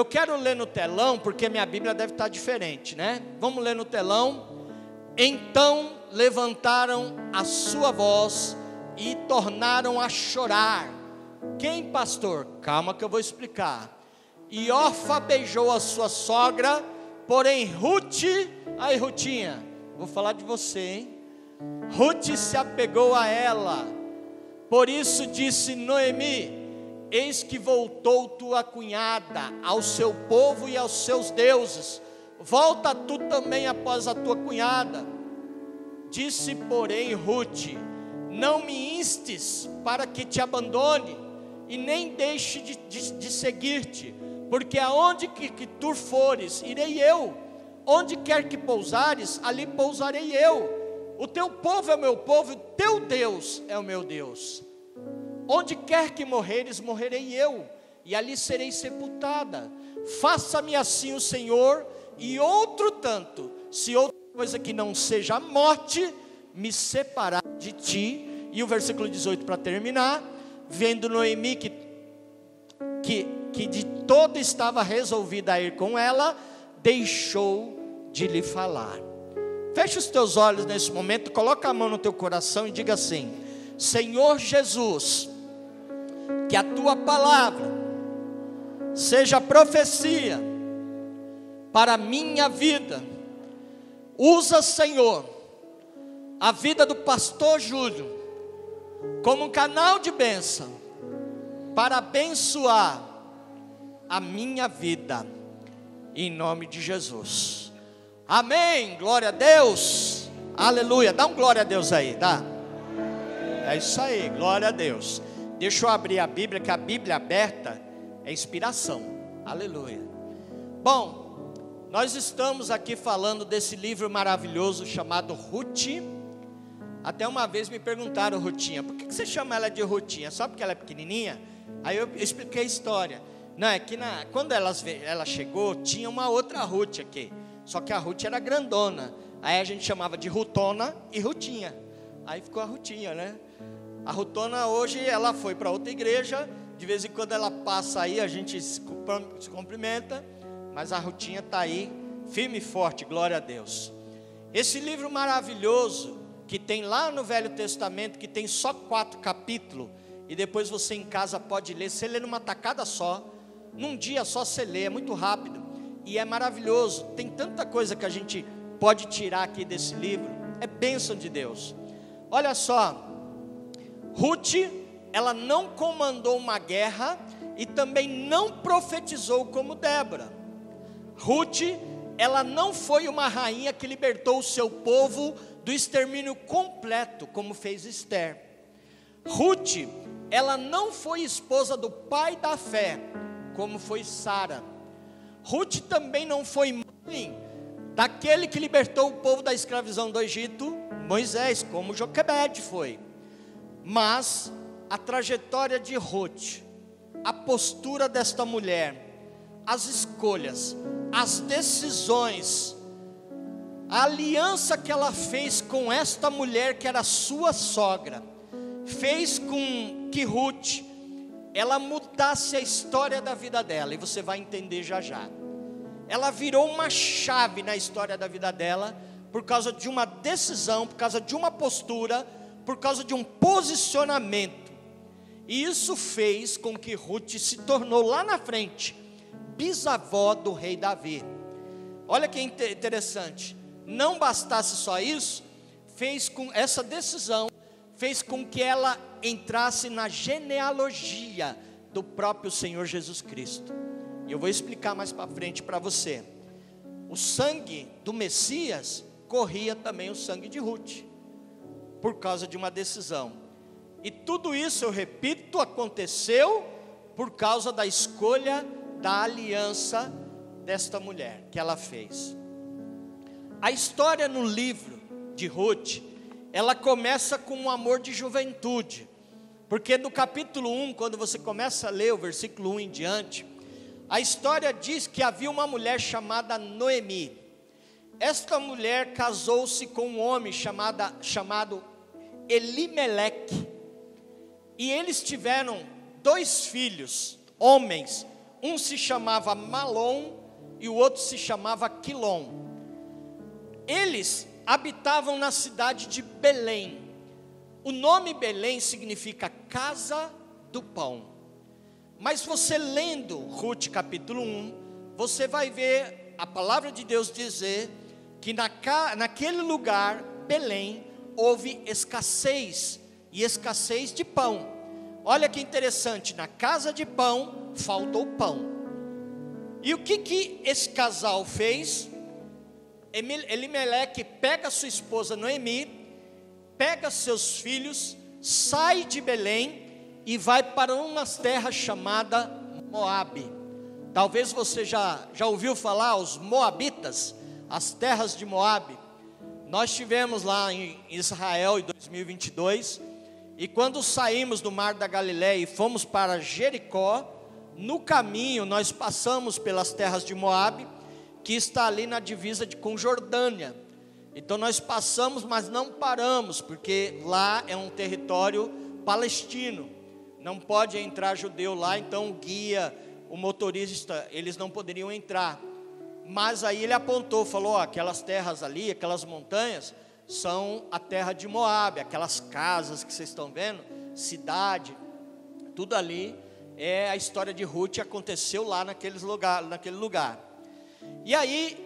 Eu quero ler no telão, porque minha Bíblia deve estar diferente, né? Vamos ler no telão. Então levantaram a sua voz e tornaram a chorar. Quem, pastor? Calma que eu vou explicar. E Orfa beijou a sua sogra, porém Ruth, aí Rutinha, vou falar de você, hein? Ruth se apegou a ela. Por isso disse Noemi: eis que voltou tua cunhada ao seu povo e aos seus deuses. Volta tu também após a tua cunhada. Disse, porém, Ruth: não me instes para que te abandone, e nem deixe de seguir-te, porque aonde que tu fores, irei eu. Onde quer que pousares, ali pousarei eu. O teu povo é o meu povo, o teu Deus é o meu Deus. Onde quer que morreres, morrerei eu, e ali serei sepultada. Faça-me assim o Senhor, e outro tanto, se outra coisa que não seja a morte me separar de ti. E o versículo 18 para terminar. Vendo Noemi que de todo estava resolvida a ir com ela, deixou de lhe falar. Fecha os teus olhos nesse momento, coloca a mão no teu coração e diga assim: Senhor Jesus, que a tua palavra seja profecia para a minha vida. Usa, Senhor, a vida do pastor Júlio como um canal de bênção para abençoar a minha vida, em nome de Jesus. Amém, glória a Deus, aleluia. Dá um glória a Deus aí, dá. É isso aí, glória a Deus. Deixa eu abrir a Bíblia, que a Bíblia aberta é inspiração, aleluia. Bom, nós estamos aqui falando desse livro maravilhoso chamado Ruth. Até uma vez me perguntaram, Rutinha, por que você chama ela de Rutinha? Só porque ela é pequenininha? Aí eu expliquei a história. Não, é que quando ela chegou, tinha uma outra Ruth aqui. Só que a Ruth era grandona. Aí a gente chamava de Rutona e Rutinha. Aí ficou a Rutinha, né? A Rutona hoje, ela foi para outra igreja. De vez em quando ela passa aí, a gente se cumprimenta. Mas a Rutinha está aí, firme e forte, glória a Deus. Esse livro maravilhoso, que tem lá no Velho Testamento, que tem só 4 capítulos, e depois você em casa pode ler. Você lê numa tacada só, num dia só você lê, é muito rápido, e é maravilhoso. Tem tanta coisa que a gente pode tirar aqui desse livro, é bênção de Deus. Olha só, Ruth, ela não comandou uma guerra, e também não profetizou como Débora. Ruth, ela não foi uma rainha que libertou o seu povo do extermínio completo, como fez Esther. Ruth, ela não foi esposa do pai da fé, como foi Sara. Ruth também não foi mãe daquele que libertou o povo da escravidão do Egito, Moisés, como Joquebede foi. Mas a trajetória de Ruth, a postura desta mulher, as escolhas, as decisões, a aliança que ela fez com esta mulher que era sua sogra, fez com que Ruth, ela mudasse a história da vida dela, e você vai entender já já. Ela virou uma chave na história da vida dela, por causa de uma decisão, por causa de uma postura, por causa de um posicionamento. E isso fez com que Ruth se tornou lá na frente bisavó do rei Davi. Olha que interessante. Não bastasse só isso, fez com essa decisão, fez com que ela entrasse na genealogia do próprio Senhor Jesus Cristo. E eu vou explicar mais para frente para você. O sangue do Messias corria também o sangue de Ruth, por causa de uma decisão. E tudo isso, eu repito, aconteceu por causa da escolha da aliança desta mulher que ela fez. A história no livro de Ruth, ela começa com um amor de juventude, porque no capítulo 1, quando você começa a ler o versículo 1 em diante, a história diz que havia uma mulher chamada Noemi. Esta mulher casou-se com um homem chamado Elimeleque, e eles tiveram 2 filhos, homens. Um se chamava Malom e o outro se chamava Quilom. Eles habitavam na cidade de Belém. O nome Belém significa casa do pão. Mas você lendo Rute capítulo 1, você vai ver a palavra de Deus dizer que naquele lugar, Belém, houve escassez, e escassez de pão. Olha que interessante, na casa de pão, faltou pão. E o que esse casal fez? Elimeleque pega sua esposa Noemi, pega seus filhos, sai de Belém e vai para uma terra chamada Moabe. Talvez você já ouviu falar, os moabitas, as terras de Moabe. Nós tivemos lá em Israel em 2022, e quando saímos do Mar da Galileia e fomos para Jericó, no caminho nós passamos pelas terras de Moabe, que está ali na divisa com Jordânia. Então nós passamos, mas não paramos, porque lá é um território palestino, não pode entrar judeu lá, então o guia, o motorista, eles não poderiam entrar. Mas aí ele apontou, falou, aquelas terras ali, aquelas montanhas, são a terra de Moabe, aquelas casas que vocês estão vendo, cidade, tudo ali, é a história de Rute, aconteceu lá naquele lugar. E aí,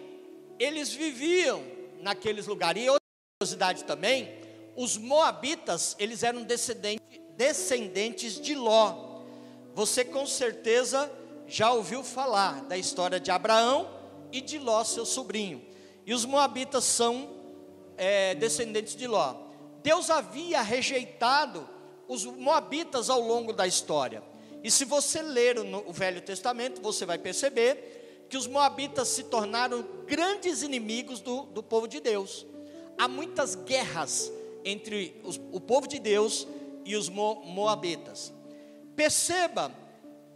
eles viviam naqueles lugares. E outra curiosidade também, os moabitas, eles eram descendentes de Ló. Você com certeza já ouviu falar da história de Abraão e de Ló, seu sobrinho. E os moabitas são descendentes de Ló. Deus havia rejeitado os moabitas ao longo da história. E se você ler o Velho Testamento, você vai perceber que os moabitas se tornaram grandes inimigos do povo de Deus. Há muitas guerras entre o povo de Deus e os moabitas. Perceba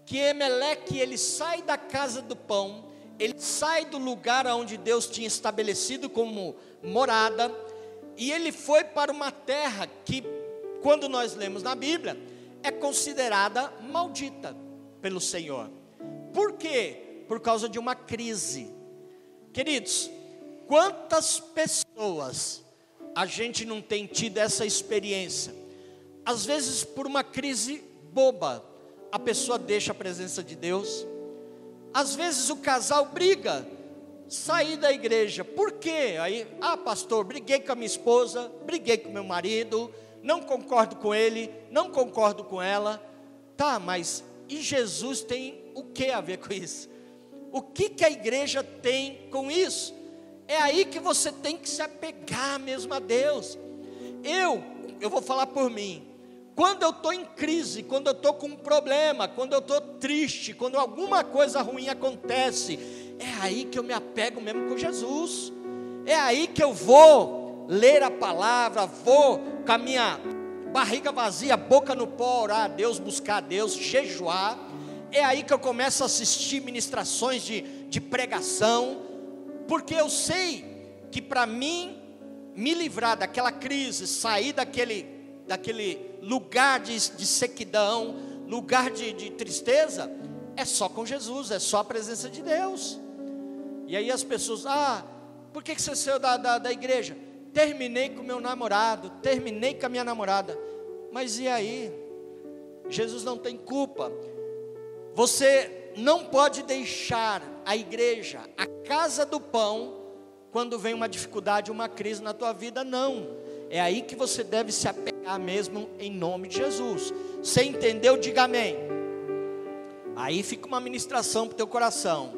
que Emeleque, ele sai da casa do pão, ele sai do lugar onde Deus tinha estabelecido como morada, e ele foi para uma terra que, quando nós lemos na Bíblia, é considerada maldita pelo Senhor. Por quê? Por causa de uma crise. Queridos, quantas pessoas a gente não tem tido essa experiência? Às vezes por uma crise boba, a pessoa deixa a presença de Deus. Às vezes o casal briga, sair da igreja. Por quê? Aí, pastor, briguei com a minha esposa, briguei com meu marido, não concordo com ele, não concordo com ela. Tá, mas e Jesus tem o que a ver com isso? O que a igreja tem com isso? É aí que você tem que se apegar mesmo a Deus. Eu vou falar por mim. Quando eu estou em crise, quando eu estou com um problema, quando eu estou triste, quando alguma coisa ruim acontece, é aí que eu me apego mesmo com Jesus. É aí que eu vou ler a palavra, vou com a minha barriga vazia, boca no pó, orar a Deus, buscar a Deus, jejuar. É aí que eu começo a assistir ministrações de pregação, porque eu sei que para mim, me livrar daquela crise, sair daquele lugar de sequidão, lugar de tristeza, é só com Jesus, é só a presença de Deus. E aí as pessoas, por que você saiu da igreja? Terminei com meu namorado, terminei com a minha namorada. Mas e aí? Jesus não tem culpa. Você não pode deixar a igreja, a casa do pão, quando vem uma dificuldade, uma crise na tua vida, não. É aí que você deve se apegar mesmo, em nome de Jesus. Você entendeu? Diga amém. Aí fica uma ministração para o teu coração.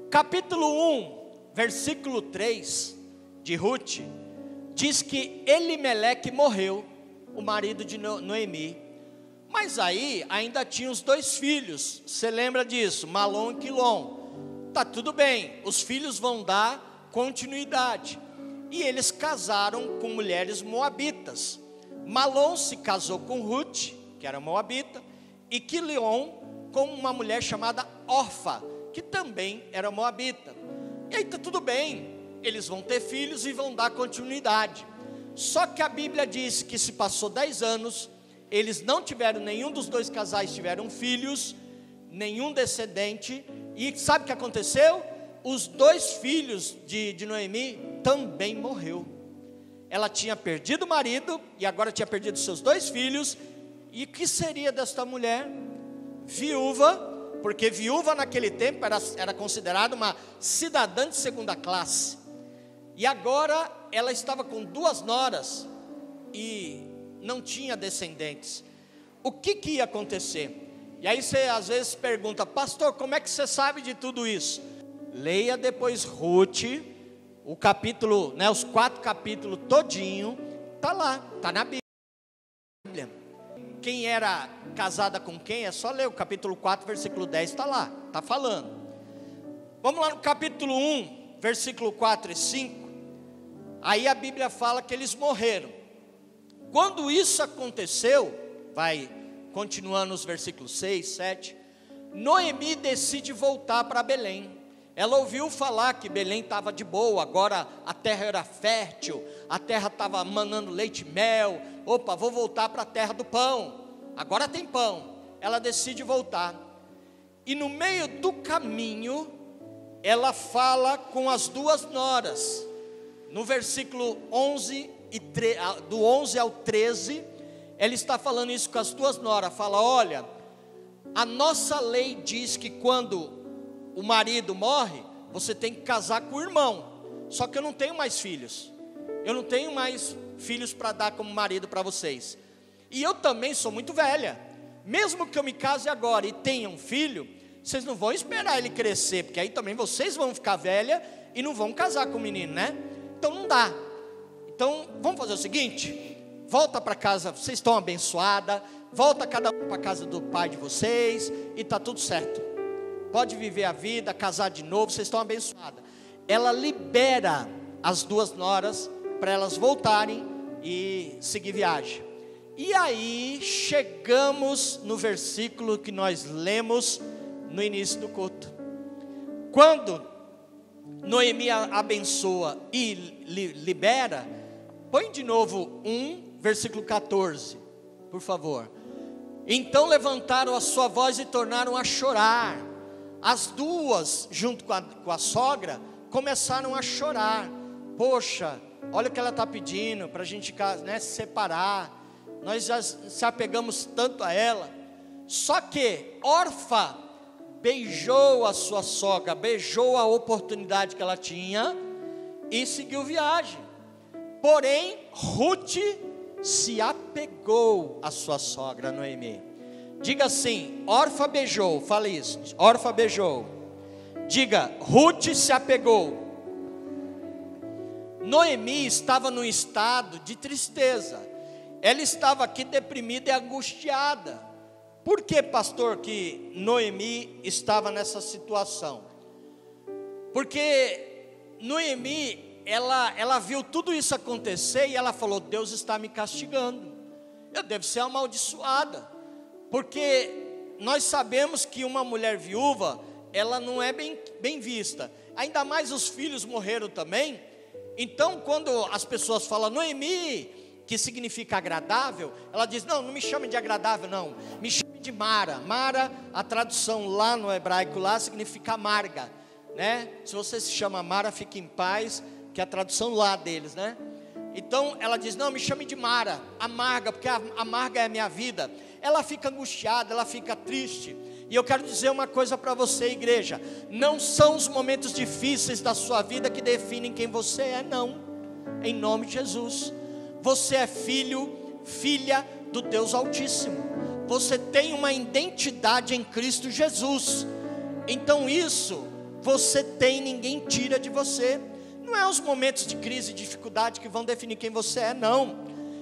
Capítulo 1, versículo 3 de Rute, diz que Elimeleque morreu, o marido de Noemi. Mas aí ainda tinha os dois filhos, você lembra disso, Malom e Quilom. Tá tudo bem, os filhos vão dar continuidade. E eles casaram com mulheres moabitas. Malom se casou com Rute, que era moabita, e Quilom com uma mulher chamada Orfa, que também era moabita. E aí tá tudo bem, eles vão ter filhos e vão dar continuidade. Só que a Bíblia diz que se passou 10 anos, eles não tiveram, nenhum dos dois casais tiveram filhos, nenhum descendente. E sabe o que aconteceu? Os 2 filhos de Noemi também morreu. Ela tinha perdido o marido e agora tinha perdido seus 2 filhos. E o que seria desta mulher? Viúva, porque viúva naquele tempo era considerada uma cidadã de segunda classe. E agora ela estava com 2 noras e não tinha descendentes. O que ia acontecer? E aí você às vezes pergunta: pastor, como é que você sabe de tudo isso? Leia depois Ruth, o capítulo, os 4 capítulos todinho, está lá, está na Bíblia. Quem era casada com quem, é só ler o capítulo 4, versículo 10, está lá, está falando. Vamos lá no capítulo 1, versículo 4 e 5, aí a Bíblia fala que eles morreram. Quando isso aconteceu, vai continuando os versículos 6, 7, Noemi decide voltar para Belém. Ela ouviu falar que Belém estava de boa, agora a terra era fértil, a terra estava manando leite e mel. Opa, vou voltar para a terra do pão, agora tem pão. Ela decide voltar, e no meio do caminho, ela fala com as 2 noras, no versículo 11, do 11 ao 13, ela está falando isso com as 2 noras, fala: olha, a nossa lei diz que quando o marido morre, você tem que casar com o irmão. Só que eu não tenho mais filhos. Eu não tenho mais filhos para dar como marido para vocês. E eu também sou muito velha. Mesmo que eu me case agora e tenha um filho, vocês não vão esperar ele crescer, porque aí também vocês vão ficar velha e não vão casar com o menino, né? Então não dá. Então vamos fazer o seguinte: volta para casa, vocês estão abençoadas, volta cada um para a casa do pai de vocês e está tudo certo. Pode viver a vida, casar de novo, vocês estão abençoadas. Ela libera as 2 noras para elas voltarem e seguir viagem. E aí chegamos no versículo que nós lemos no início do culto. Quando Noemi abençoa e libera, põe de novo versículo 14, por favor. Então levantaram a sua voz e tornaram a chorar. As 2, junto com a sogra, começaram a chorar. Poxa, olha o que ela está pedindo, para a gente se separar. Nós já se apegamos tanto a ela. Só que Orfa beijou a sua sogra, beijou a oportunidade que ela tinha e seguiu viagem. Porém, Ruth se apegou à sua sogra Noemi. Diga assim: Orfa beijou, fala isso, Orfa beijou. Diga: Ruth se apegou. Noemi estava num estado de tristeza. Ela estava aqui deprimida e angustiada. Por que, pastor, que Noemi estava nessa situação? Porque Noemi, ela viu tudo isso acontecer e ela falou: Deus está me castigando, eu devo ser amaldiçoada. Porque nós sabemos que uma mulher viúva, ela não é bem vista. Ainda mais os filhos morreram também. Então quando as pessoas falam Noemi, que significa agradável, ela diz: não me chame de agradável não, me chame de Mara. Mara, a tradução lá no hebraico lá significa amarga, né? Se você se chama Mara, fique em paz, que é a tradução lá deles, né? Então ela diz: não, me chame de Mara, amarga, porque amarga é a minha vida. Ela fica angustiada, ela fica triste. E eu quero dizer uma coisa para você, igreja: não são os momentos difíceis da sua vida que definem quem você é, não. Em nome de Jesus. Você é filho, filha do Deus Altíssimo. Você tem uma identidade em Cristo Jesus. Então isso você tem, ninguém tira de você. Não é os momentos de crise e dificuldade que vão definir quem você é, não.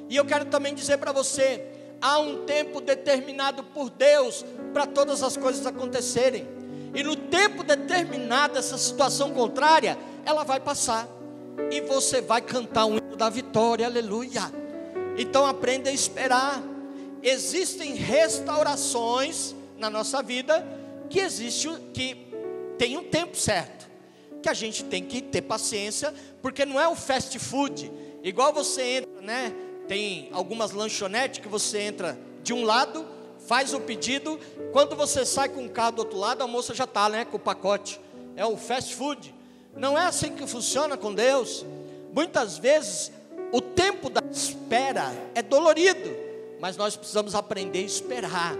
E eu quero também dizer para você: há um tempo determinado por Deus para todas as coisas acontecerem. E no tempo determinado, essa situação contrária, ela vai passar. E você vai cantar um hino da vitória, aleluia. Então aprenda a esperar. Existem restaurações na nossa vida que tem um tempo certo, que a gente tem que ter paciência, porque não é o fast food, igual você entra, né? Tem algumas lanchonetes que você entra de um lado, faz o pedido, quando você sai com o carro do outro lado, a moça já está, né, com o pacote. É o fast food. Não é assim que funciona com Deus. Muitas vezes o tempo da espera é dolorido, mas nós precisamos aprender a esperar,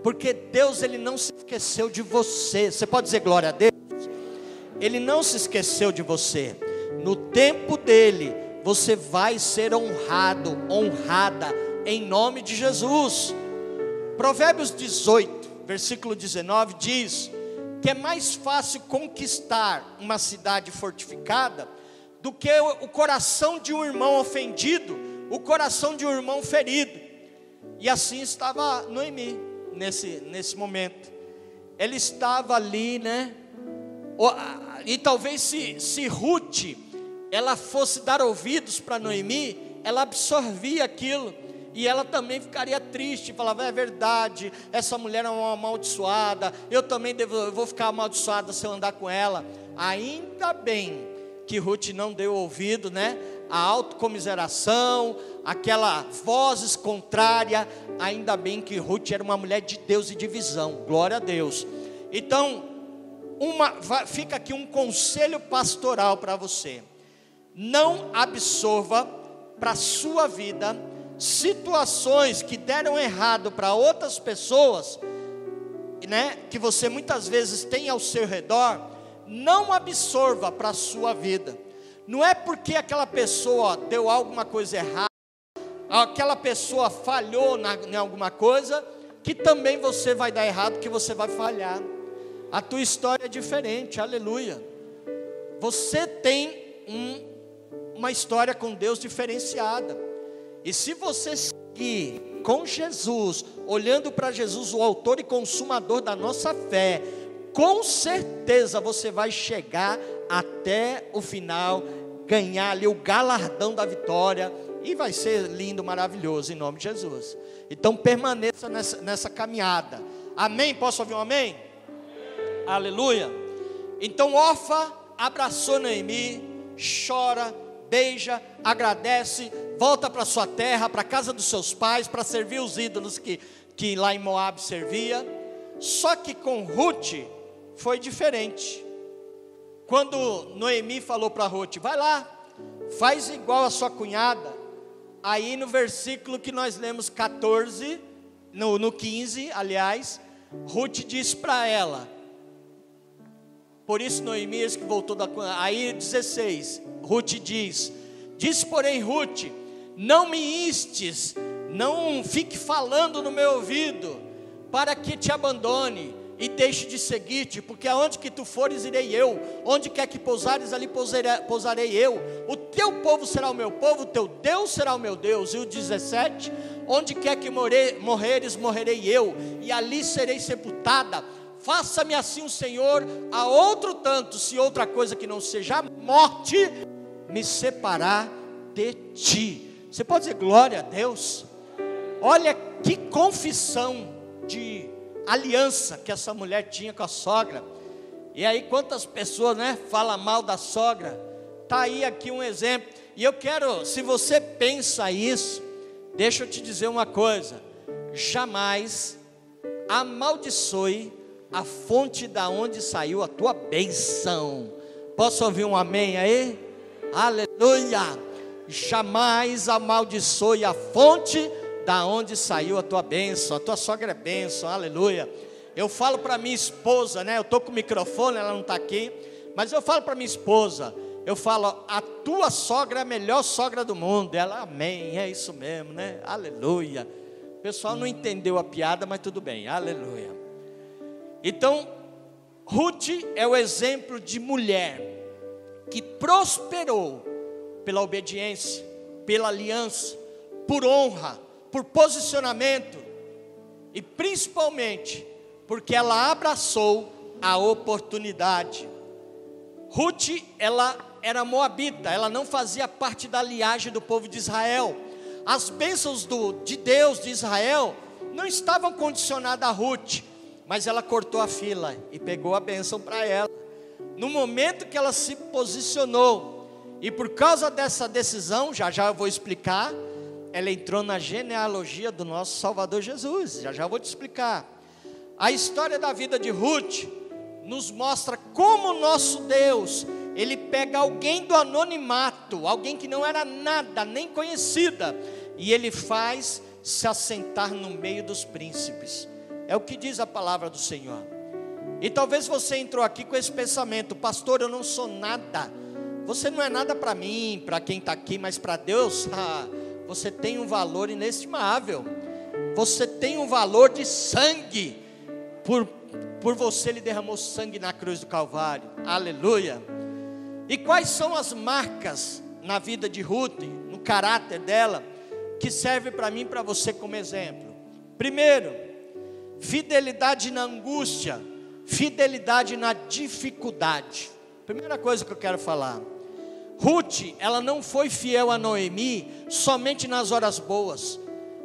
porque Deus, Ele não se esqueceu de você. Você pode dizer glória a Deus? Ele não se esqueceu de você. No tempo dele, você vai ser honrado, honrada, em nome de Jesus. Provérbios 18, versículo 19 diz que é mais fácil conquistar uma cidade fortificada do que o coração de um irmão ofendido, o coração de um irmão ferido. E assim estava Noemi nesse momento. Ele estava ali, né? E talvez se Ruth, ela fosse dar ouvidos para Noemi, ela absorvia aquilo, e ela também ficaria triste, falava, é verdade, essa mulher é uma amaldiçoada, eu também vou ficar amaldiçoada se eu andar com ela. Ainda bem que Ruth não deu ouvido, né? A autocomiseração, aquela vozes contrária. Ainda bem que Ruth era uma mulher de Deus e de visão, glória a Deus. Então, fica aqui um conselho pastoral para você: não absorva para a sua vida situações que deram errado para outras pessoas, né, que você muitas vezes tem ao seu redor. Não absorva para a sua vida. Não é porque aquela pessoa deu alguma coisa errada, aquela pessoa falhou em alguma coisa, que também você vai dar errado, que você vai falhar. A tua história é diferente, aleluia. Você tem uma história com Deus diferenciada. E se você seguir com Jesus, olhando para Jesus, o autor e consumador da nossa fé, com certeza você vai chegar até o final, ganhar ali o galardão da vitória, e vai ser lindo, maravilhoso, em nome de Jesus. Então permaneça nessa caminhada, amém? Posso ouvir um amém? Aleluia. Então Orfa abraçou Noemi, chora, beija, agradece, volta para sua terra, para a casa dos seus pais, para servir os ídolos que lá em Moab servia. Só que com Ruth foi diferente. Quando Noemi falou para Ruth, vai lá, faz igual a sua cunhada. Aí no versículo que nós lemos 14, no 15, aliás, Ruth disse para ela, por isso Noemi que voltou da cunhada. Aí 16, Ruth diz porém Ruth, não me instes, não fique falando no meu ouvido, para que te abandone e deixe de seguir-te, porque aonde que tu fores irei eu, onde quer que pousares ali pousarei eu, o teu povo será o meu povo, o teu Deus será o meu Deus. E o 17, onde quer que morreres, morrerei eu, e ali serei sepultada. Faça-me assim o Senhor, a outro tanto, se outra coisa que não seja a morte me separar de ti. Você pode dizer glória a Deus? Olha que confissão de aliança que essa mulher tinha com a sogra. E aí quantas pessoas, né, falam mal da sogra. Está aí aqui um exemplo. E eu quero, se você pensa isso, deixa eu te dizer uma coisa: jamais amaldiçoe a fonte da onde saiu a tua bênção. Posso ouvir um amém aí? Aleluia. Jamais amaldiçoe a fonte da onde saiu a tua bênção. A tua sogra é bênção, aleluia. Eu falo para minha esposa, né? Eu estou com o microfone, ela não está aqui, mas eu falo para minha esposa, eu falo, a tua sogra é a melhor sogra do mundo. Ela, amém, é isso mesmo, né? Aleluia. O pessoal não entendeu a piada, mas tudo bem, aleluia. Então, Ruth é o exemplo de mulher que prosperou pela obediência, pela aliança, por honra, por posicionamento, e principalmente porque ela abraçou a oportunidade. Ruth, ela era moabita, ela não fazia parte da linhagem do povo de Israel. As bênçãos de Deus de Israel não estavam condicionadas a Ruth, mas ela cortou a fila e pegou a bênção para ela. No momento que ela se posicionou, e por causa dessa decisão, já eu vou explicar, ela entrou na genealogia do nosso Salvador Jesus. Já vou te explicar. A história da vida de Ruth nos mostra como o nosso Deus, Ele pega alguém do anonimato, alguém que não era nada, nem conhecida, e Ele faz se assentar no meio dos príncipes. É o que diz a palavra do Senhor. E talvez você entrou aqui com esse pensamento: pastor, eu não sou nada. Você não é nada para mim, para quem está aqui, mas para Deus, você tem um valor inestimável. Você tem um valor de sangue. Por você Ele derramou sangue na cruz do Calvário. Aleluia. E quais são as marcas na vida de Ruth, no caráter dela, que serve para mim e para você como exemplo? Primeiro, fidelidade na angústia, fidelidade na dificuldade. Primeira coisa que eu quero falar: Ruth, ela não foi fiel a Noemi somente nas horas boas.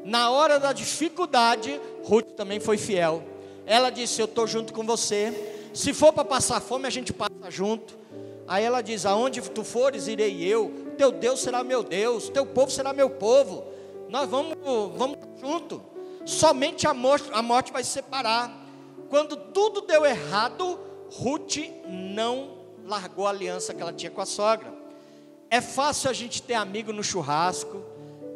Na hora da dificuldade, Ruth também foi fiel. Ela disse: eu estou junto com você. Se for para passar fome, a gente passa junto. Aí ela diz: aonde tu fores, irei eu. Teu Deus será meu Deus, teu povo será meu povo. Nós vamos junto. Somente a morte vai separar. Quando tudo deu errado, Ruth não largou a aliança que ela tinha com a sogra. É fácil a gente ter amigo no churrasco,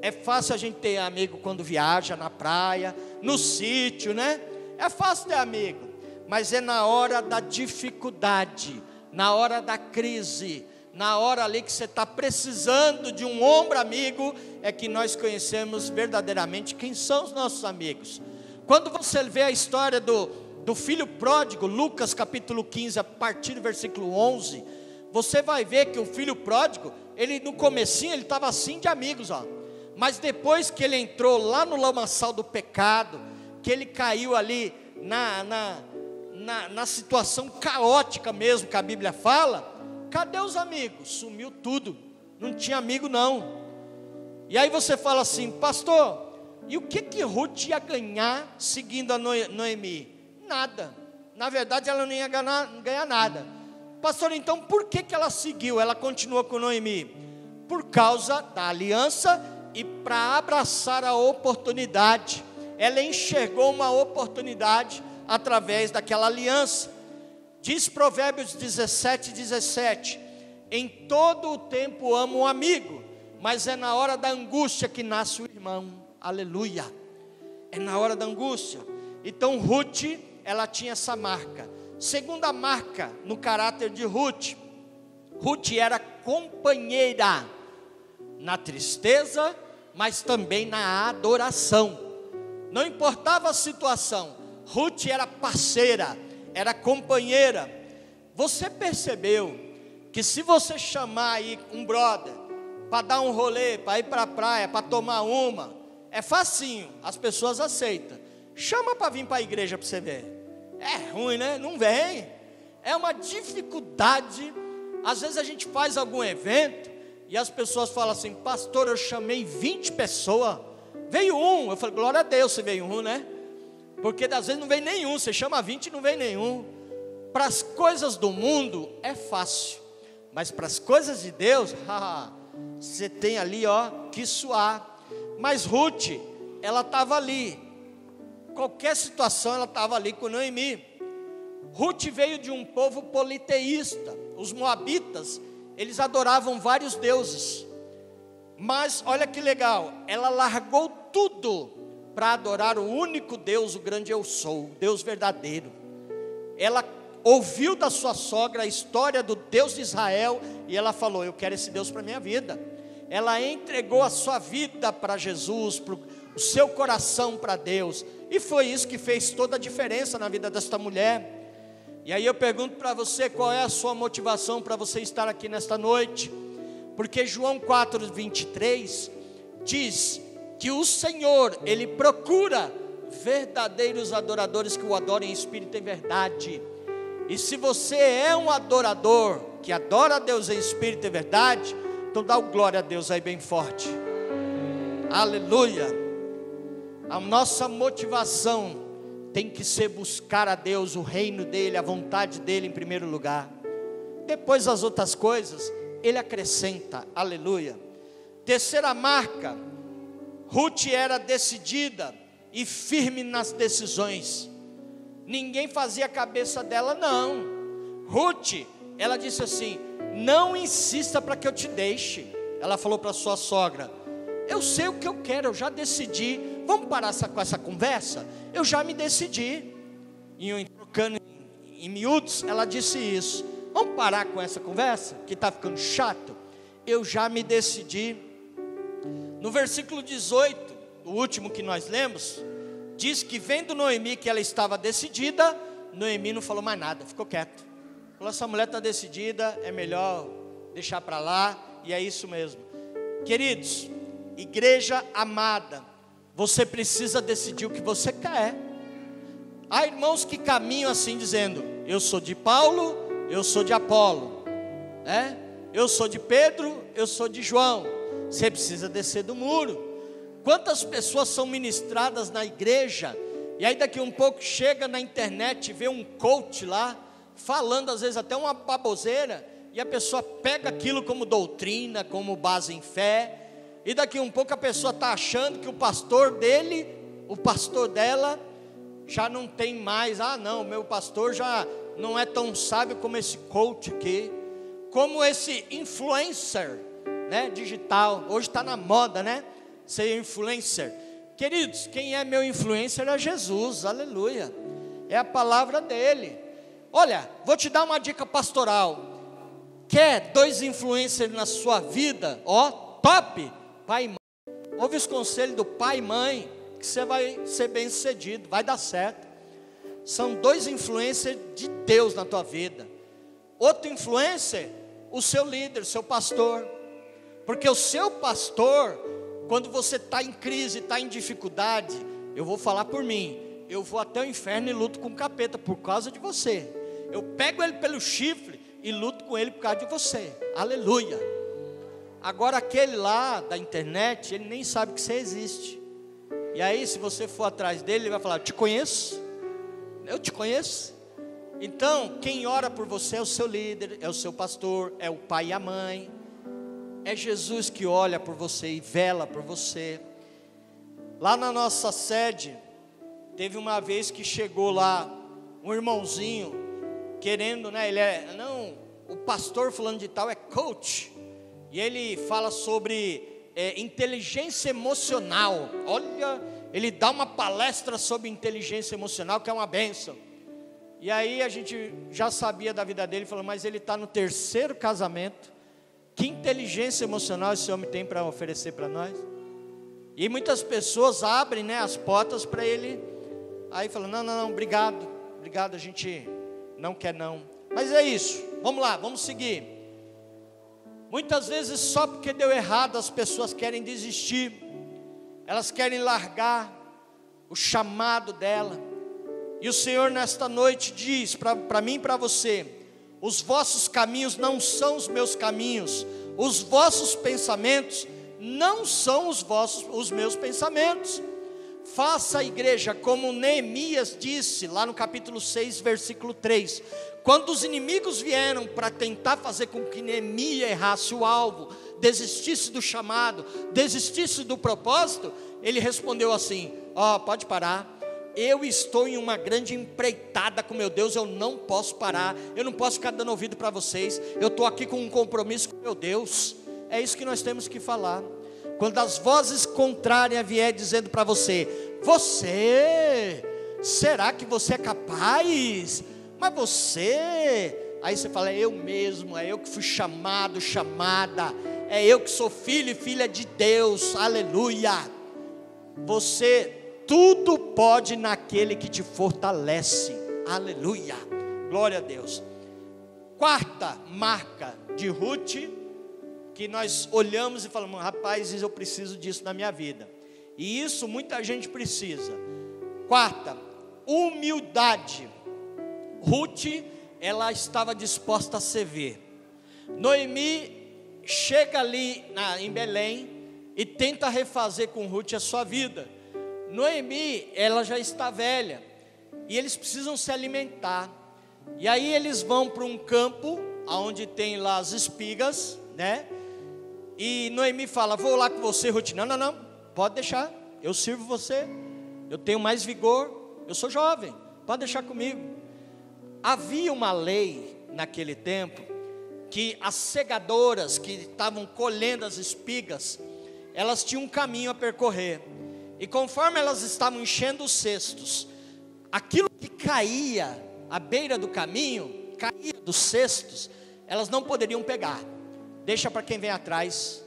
é fácil a gente ter amigo quando viaja na praia, no sítio, né? É fácil ter amigo, mas é na hora da dificuldade, na hora da crise, na hora ali que você está precisando de um ombro amigo, é que nós conhecemos verdadeiramente quem são os nossos amigos. Quando você vê a história do filho pródigo, Lucas capítulo 15, a partir do versículo 11, você vai ver que o filho pródigo, ele no comecinho, ele estava assim de amigos, ó. Mas depois que ele entrou lá no lamaçal do pecado, que ele caiu ali na situação caótica mesmo que a Bíblia fala, cadê os amigos? Sumiu tudo, não tinha amigo não. E aí você fala assim: pastor, e o que Ruth ia ganhar seguindo a Noemi? Nada. Na verdade ela não ia ganhar nada. Pastor, então por que ela seguiu? Ela continuou com Noemi? Por causa da aliança e para abraçar a oportunidade. Ela enxergou uma oportunidade através daquela aliança. Diz Provérbios 17:17: em todo o tempo amo um amigo, mas é na hora da angústia que nasce o irmão. Aleluia. É na hora da angústia. Então Ruth, ela tinha essa marca. Segunda marca no caráter de Ruth: Ruth era companheira na tristeza, mas também na adoração. Não importava a situação, Ruth era parceira, era companheira. Você percebeu que se você chamar aí um brother para dar um rolê, para ir para a praia, para tomar uma, é facinho, as pessoas aceitam. Chama para vir para a igreja para você ver. É ruim, né? Não vem. É uma dificuldade. Às vezes a gente faz algum evento e as pessoas falam assim: pastor, eu chamei 20 pessoas, veio um. Eu falei: glória a Deus, se veio um, né? Porque às vezes não vem nenhum. Você chama 20 e não vem nenhum. Para as coisas do mundo é fácil, mas para as coisas de Deus, você tem ali, ó, que suar. Mas Ruth, ela estava ali. Qualquer situação ela estava ali com Noemi. Ruth veio de um povo politeísta. Os moabitas, eles adoravam vários deuses. Mas olha que legal, ela largou tudo para adorar o único Deus, o grande eu sou, o Deus verdadeiro. Ela ouviu da sua sogra a história do Deus de Israel e ela falou: eu quero esse Deus para a minha vida. Ela entregou a sua vida para Jesus, o seu coração para Deus, e foi isso que fez toda a diferença na vida desta mulher. E aí eu pergunto para você: qual é a sua motivação para você estar aqui nesta noite? Porque João 4:23 diz que o Senhor, Ele procura verdadeiros adoradores que o adorem em espírito e em verdade. E se você é um adorador, que adora a Deus em espírito e verdade, então dá glória a Deus aí bem forte. Aleluia. A nossa motivação tem que ser buscar a Deus, o reino dEle, a vontade dEle em primeiro lugar. Depois as outras coisas Ele acrescenta. Aleluia. Terceira marca: Ruth era decidida e firme nas decisões. Ninguém fazia a cabeça dela, não. Ruth, ela disse assim: não insista para que eu te deixe. Ela falou para sua sogra: eu sei o que eu quero, eu já decidi. Vamos parar com essa conversa? Eu já me decidi. E trocando em miúdos, ela disse isso: vamos parar com essa conversa, que está ficando chato? Eu já me decidi. No versículo 18, o último que nós lemos, diz que vendo Noemi que ela estava decidida, Noemi não falou mais nada, ficou quieto. Falou: essa mulher está decidida, é melhor deixar para lá, e é isso mesmo. Queridos, igreja amada, você precisa decidir o que você quer. Há irmãos que caminham assim dizendo: eu sou de Paulo, eu sou de Apolo, eu sou de Pedro, eu sou de João. Você precisa descer do muro. Quantas pessoas são ministradas na igreja, e aí daqui um pouco chega na internet, vê um coach lá, falando às vezes até uma baboseira, e a pessoa pega aquilo como doutrina, como base em fé, e daqui um pouco a pessoa está achando que o pastor dele, o pastor dela, já não tem mais. Ah não, meu pastor já não é tão sábio como esse coach aqui, como esse influencer, digital. Hoje está na moda, ser influencer. Queridos, quem é meu influencer é Jesus, aleluia, é a palavra dele. Olha, vou te dar uma dica pastoral. Quer 2 influencers na sua vida? Top, pai e mãe. Ouve os conselhos do pai e mãe, que você vai ser bem sucedido, vai dar certo. São 2 influencers de Deus na tua vida. Outro influencer, o seu líder, o seu pastor. Porque o seu pastor, quando você está em crise, está em dificuldade, eu vou falar por mim, eu vou até o inferno e luto com o capeta por causa de você. Eu pego ele pelo chifre e luto com ele por causa de você, aleluia. Agora aquele lá da internet, ele nem sabe que você existe. E aí se você for atrás dele, ele vai falar: eu te conheço. Então quem ora por você é o seu líder, é o seu pastor, é o pai e a mãe. É Jesus que olha por você e vela por você. Lá na nossa sede, teve uma vez que chegou lá um irmãozinho, querendo, o pastor fulano de tal é coach, e ele fala sobre inteligência emocional. Olha, ele dá uma palestra sobre inteligência emocional, que é uma bênção. E aí a gente já sabia da vida dele, falou: mas ele está no 3º casamento. Que inteligência emocional esse homem tem para oferecer para nós? E muitas pessoas abrem as portas para ele. Aí falam: não, obrigado, a gente não quer não. Mas é isso, vamos lá, vamos seguir. Muitas vezes só porque deu errado as pessoas querem desistir. Elas querem largar o chamado dela. E o Senhor nesta noite diz para mim e para você: os vossos caminhos não são os meus caminhos, os vossos pensamentos não são os meus pensamentos. Faça a igreja como Neemias disse, lá no capítulo 6, versículo 3. Quando os inimigos vieram para tentar fazer com que Neemias errasse o alvo, desistisse do chamado, desistisse do propósito, ele respondeu assim: pode parar. Eu estou em uma grande empreitada com meu Deus, eu não posso parar, eu não posso ficar dando ouvido para vocês, eu estou aqui com um compromisso com meu Deus. É isso que nós temos que falar. Quando as vozes contrárias vier dizendo para você: será que você é capaz? Mas aí você fala: é eu mesmo, é eu que fui chamado, chamada, é eu que sou filho e filha de Deus, aleluia. Tudo pode naquele que te fortalece, aleluia, glória a Deus. 4ª marca de Ruth, que nós olhamos e falamos: rapaz, eu preciso disso na minha vida. E isso muita gente precisa. 4ª, humildade. Ruth, ela estava disposta a servir. Noemi chega ali em Belém e tenta refazer com Ruth a sua vida. Noemi, ela já está velha, e eles precisam se alimentar. E aí eles vão para um campo, onde tem lá as espigas, E Noemi fala: vou lá com você, Ruth. Não, pode deixar, eu sirvo você, eu tenho mais vigor, eu sou jovem, pode deixar comigo. Havia uma lei naquele tempo, que as segadoras que estavam colhendo as espigas, elas tinham um caminho a percorrer, e conforme elas estavam enchendo os cestos, aquilo que caía à beira do caminho, caía dos cestos, elas não poderiam pegar, deixa para quem vem atrás.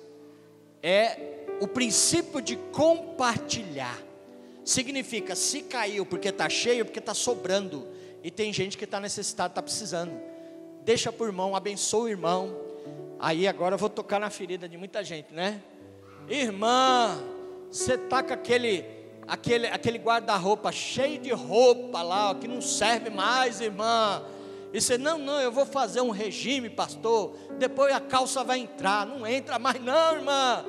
É o princípio de compartilhar. Significa, se caiu porque está cheio, porque está sobrando, e tem gente que está necessitado, está precisando, deixa para o irmão, abençoa o irmão. Aí agora eu vou tocar na ferida de muita gente, né? Irmã, você está com aquele guarda-roupa cheio de roupa lá, ó, que não serve mais, irmã. E você, não, eu vou fazer um regime, pastor, depois a calça vai entrar. Não entra mais não, irmã.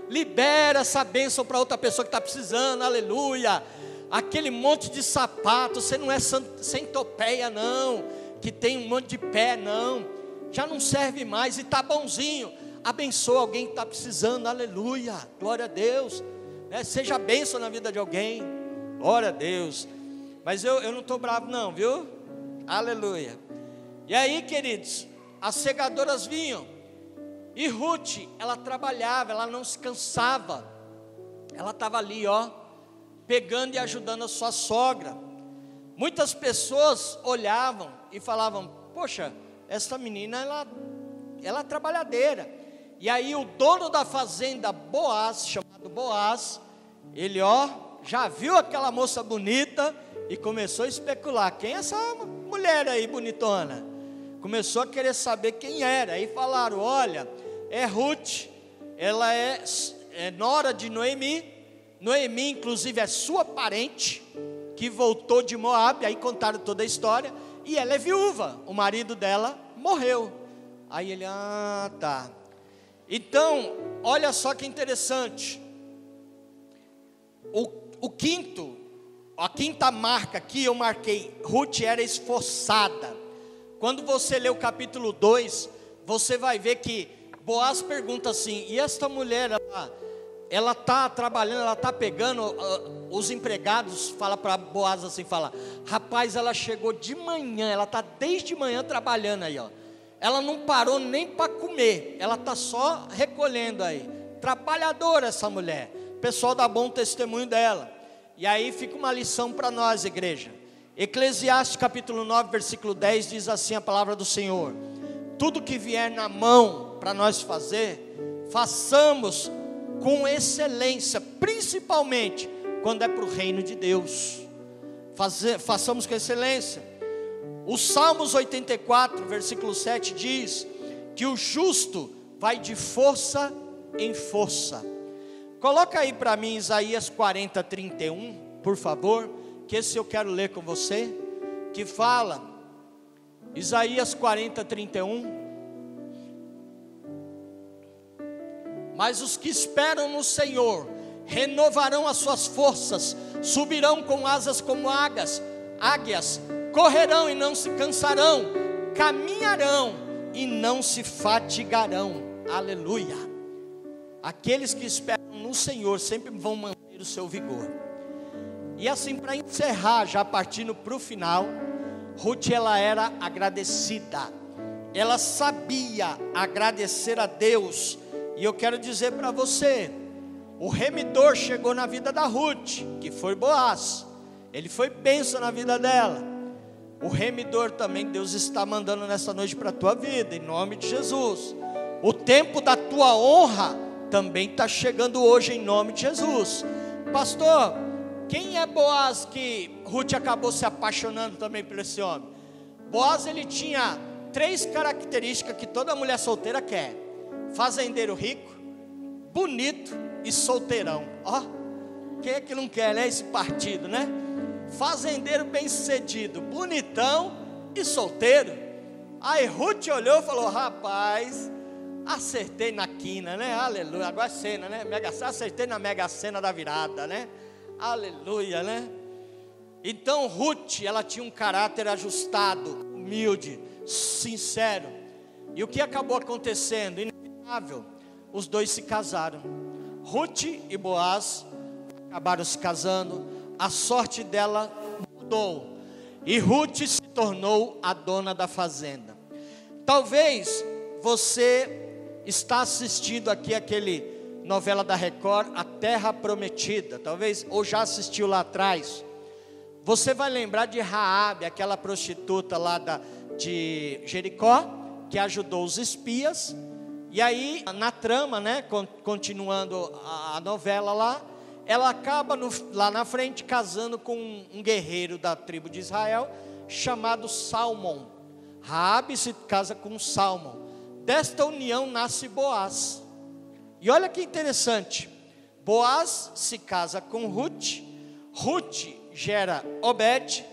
Libera essa bênção para outra pessoa que está precisando, aleluia. Aquele monte de sapato, você não é centopeia não, que tem um monte de pé, não. Já não serve mais e está bonzinho. Abençoa alguém que está precisando, aleluia, glória a Deus, né? Seja bênção na vida de alguém, glória a Deus. Mas eu não estou bravo não, viu? Aleluia. E aí, queridos, as segadoras vinham, e Ruth, ela trabalhava, ela não se cansava, ela estava ali, ó, pegando e ajudando a sua sogra. Muitas pessoas olhavam e falavam, poxa, essa menina, ela é trabalhadeira. E aí o dono da fazenda, Boaz, chamado Boaz, ele, ó, já viu aquela moça bonita e começou a especular, quem é essa mulher aí bonitona? Começou a querer saber quem era. Aí falaram, olha, é Ruth, ela é nora de Noemi. Noemi inclusive é sua parente, que voltou de Moabe. Aí contaram toda a história, e ela é viúva, o marido dela morreu. Aí ele, tá. Então, olha só que interessante, a quinta marca aqui eu marquei, Ruth era esforçada. Quando você lê o capítulo 2, você vai ver que Boaz pergunta assim, e esta mulher, ela está trabalhando, ela está pegando, os empregados, fala para Boaz assim, fala, rapaz, ela chegou de manhã, ela está desde manhã trabalhando aí, ó. Ela não parou nem para comer, ela está só recolhendo aí, trabalhadora essa mulher, o pessoal dá bom testemunho dela. E aí fica uma lição para nós, igreja. Eclesiastes capítulo 9, versículo 10, diz assim a palavra do Senhor, tudo que vier na mão para nós fazer, façamos com excelência, principalmente quando é para o reino de Deus, façamos com excelência. O Salmos 84, versículo 7 diz, que o justo vai de força em força. Coloca aí para mim Isaías 40, 31, por favor, que esse eu quero ler com você, que fala, Isaías 40, 31, mas os que esperam no Senhor, renovarão as suas forças, subirão com asas como águias, correrão e não se cansarão, caminharão e não se fatigarão, aleluia. Aqueles que esperam no Senhor, sempre vão manter o seu vigor. E assim, para encerrar, já partindo para o final, Ruth, ela era agradecida, ela sabia agradecer a Deus. E eu quero dizer para você, o remidor chegou na vida da Ruth, que foi Boaz, ele foi bênção na vida dela. O remidor também Deus está mandando nessa noite para a tua vida, em nome de Jesus. O tempo da tua honra também está chegando hoje, em nome de Jesus. Pastor, quem é Boaz que Ruth acabou se apaixonando também por esse homem? Boaz, ele tinha 3 características que toda mulher solteira quer: fazendeiro rico, bonito e solteirão. Ó, quem é que não quer, né, esse partido, né? Fazendeiro bem sucedido, bonitão e solteiro. Aí Ruth olhou e falou, rapaz, acertei na quina, né? Aleluia, agora é cena, né? Acertei na mega cena da virada, né? Aleluia, né? Então Ruth, ela tinha um caráter ajustado, humilde, sincero. E o que acabou acontecendo? Inevitável, os dois se casaram. Ruth e Boaz acabaram se casando, a sorte dela mudou, e Ruth se tornou a dona da fazenda. Talvez você está assistindo aqui aquele novela da Record, A Terra Prometida, talvez, ou já assistiu lá atrás. Você vai lembrar de Raabe, aquela prostituta lá de Jericó, que ajudou os espias. E aí, na trama, né, continuando a novela lá, ela acaba lá na frente casando com um guerreiro da tribo de Israel, chamado Salmão. Raabe se casa com Salmão. Desta união nasce Boaz. E olha que interessante, Boaz se casa com Ruth, Ruth gera Obed,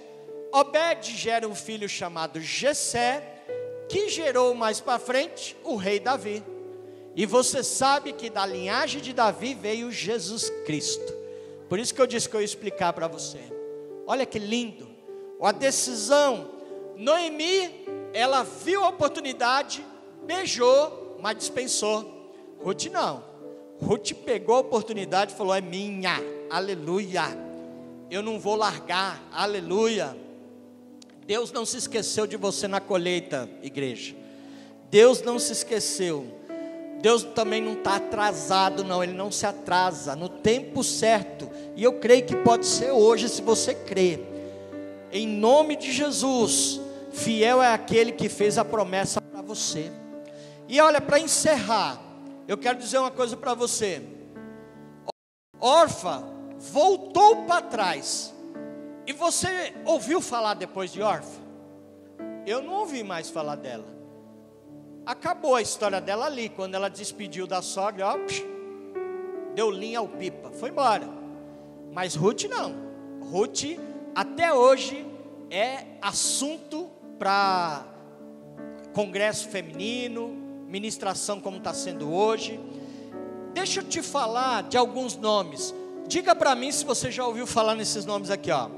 Obed gera um filho chamado Jessé, que gerou mais para frente o rei Davi. E você sabe que da linhagem de Davi veio Jesus Cristo. Por isso que eu disse que eu ia explicar para você. Olha que lindo, a decisão. Noemi, ela viu a oportunidade, beijou, mas dispensou. Ruth não, Ruth pegou a oportunidade e falou: é minha, aleluia, eu não vou largar, aleluia. Deus não se esqueceu de você na colheita, igreja. Deus não se esqueceu. Deus também não está atrasado não, Ele não se atrasa, no tempo certo. E eu creio que pode ser hoje, se você crer. Em nome de Jesus, fiel é aquele que fez a promessa para você. E olha, para encerrar, eu quero dizer uma coisa para você. Orfa voltou para trás. E você ouviu falar depois de Orfa? Eu não ouvi mais falar dela. Acabou a história dela ali, quando ela despediu da sogra, ó, deu linha ao pipa, foi embora. Mas Ruth não. Ruth até hoje é assunto para congresso feminino, ministração como está sendo hoje. Deixa eu te falar de alguns nomes. Diga para mim se você já ouviu falar nesses nomes aqui, ó.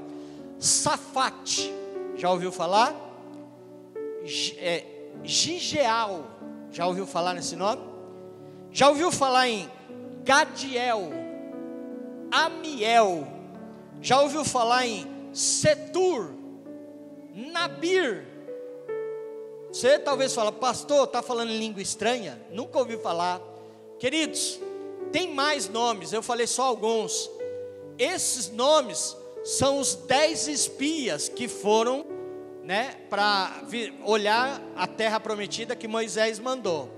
Safate, já ouviu falar? Gigeal, já ouviu falar nesse nome? Já ouviu falar em Gadiel, Amiel? Já ouviu falar em Setur, Nabir? Você talvez fala: pastor, está falando em língua estranha? Nunca ouvi falar. Queridos, tem mais nomes, eu falei só alguns. Esses nomes são os 10 espias que foram, né, para olhar a terra prometida que Moisés mandou.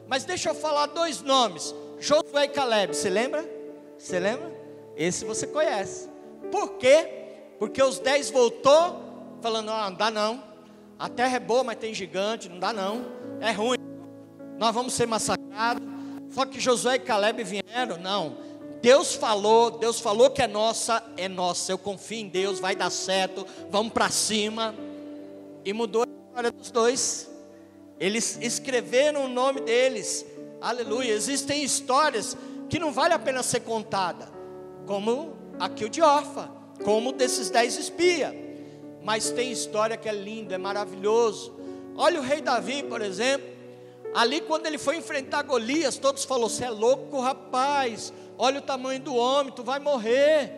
Mas deixa eu falar 2 nomes, Josué e Caleb, você lembra? Você lembra? Esse você conhece. Por quê? Porque os 10 voltou falando: não dá não, a terra é boa, mas tem gigante, não dá não, é ruim, nós vamos ser massacrados. Só que Josué e Caleb vieram: não, Deus falou que é nossa, eu confio em Deus, vai dar certo, vamos para cima. E mudou a história dos 2. Eles escreveram o nome deles, aleluia. Existem histórias que não vale a pena ser contada, como aqui o de Orfa, como desses 10 espias. Mas tem história que é linda, é maravilhoso. Olha o rei Davi, por exemplo. Ali quando ele foi enfrentar Golias, todos falaram: você é louco, rapaz, olha o tamanho do homem, tu vai morrer.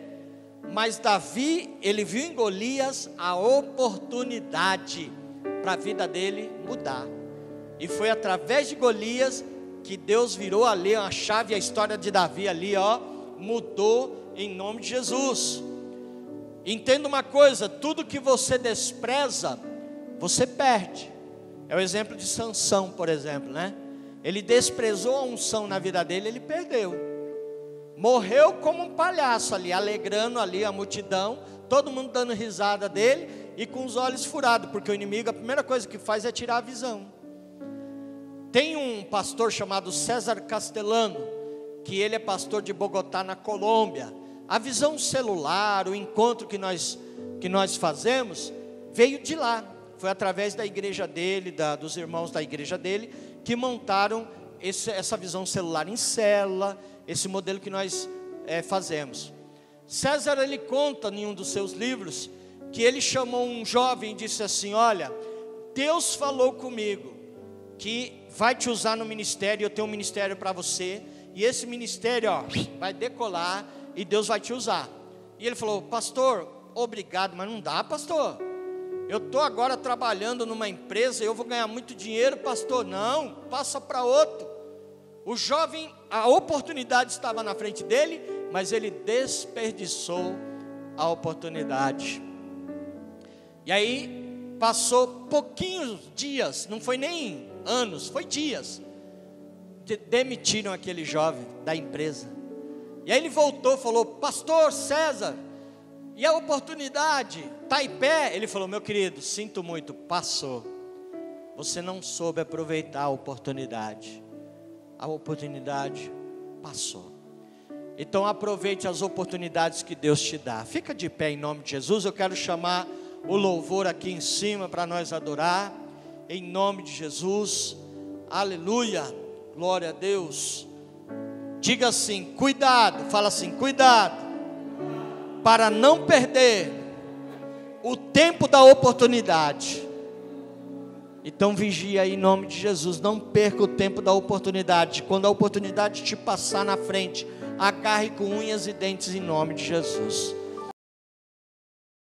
Mas Davi, ele viu em Golias a oportunidade para a vida dele mudar. E foi através de Golias que Deus virou ali a chave, a história de Davi ali, ó, mudou em nome de Jesus. Entenda uma coisa: tudo que você despreza, você perde. É o exemplo de Sansão, por exemplo, né? Ele desprezou a unção na vida dele, ele perdeu. Morreu como um palhaço ali, alegrando ali a multidão, todo mundo dando risada dele e com os olhos furados, porque o inimigo, a primeira coisa que faz é tirar a visão. Tem um pastor chamado César Castellano, que ele é pastor de Bogotá, na Colômbia. A visão celular, o encontro que nós fazemos, veio de lá. Foi através da igreja dele, dos irmãos da igreja dele, que montaram essa visão celular em célula, esse modelo que nós fazemos. César, ele conta em um dos seus livros, que ele chamou um jovem e disse assim: olha, Deus falou comigo, que vai te usar no ministério, eu tenho um ministério para você, e esse ministério, ó, vai decolar, e Deus vai te usar. E ele falou: pastor, obrigado, mas não dá, pastor. Eu estou agora trabalhando numa empresa, eu vou ganhar muito dinheiro, pastor. Não, passa para outro. O jovem, a oportunidade estava na frente dele, mas ele desperdiçou a oportunidade. E aí, passou pouquinhos dias, não foi nem anos, foi dias. Demitiram aquele jovem da empresa. E aí ele voltou, falou: pastor César, e a oportunidade está em pé? Ele falou: meu querido, sinto muito, passou. Você não soube aproveitar a oportunidade. A oportunidade passou. Então aproveite as oportunidades que Deus te dá. Fica de pé em nome de Jesus. Eu quero chamar o louvor aqui em cima para nós adorar. Em nome de Jesus. Aleluia. Glória a Deus. Diga assim: cuidado. Fala assim: cuidado, para não perder o tempo da oportunidade. Então vigia aí em nome de Jesus. Não perca o tempo da oportunidade. Quando a oportunidade te passar na frente, agarre com unhas e dentes em nome de Jesus.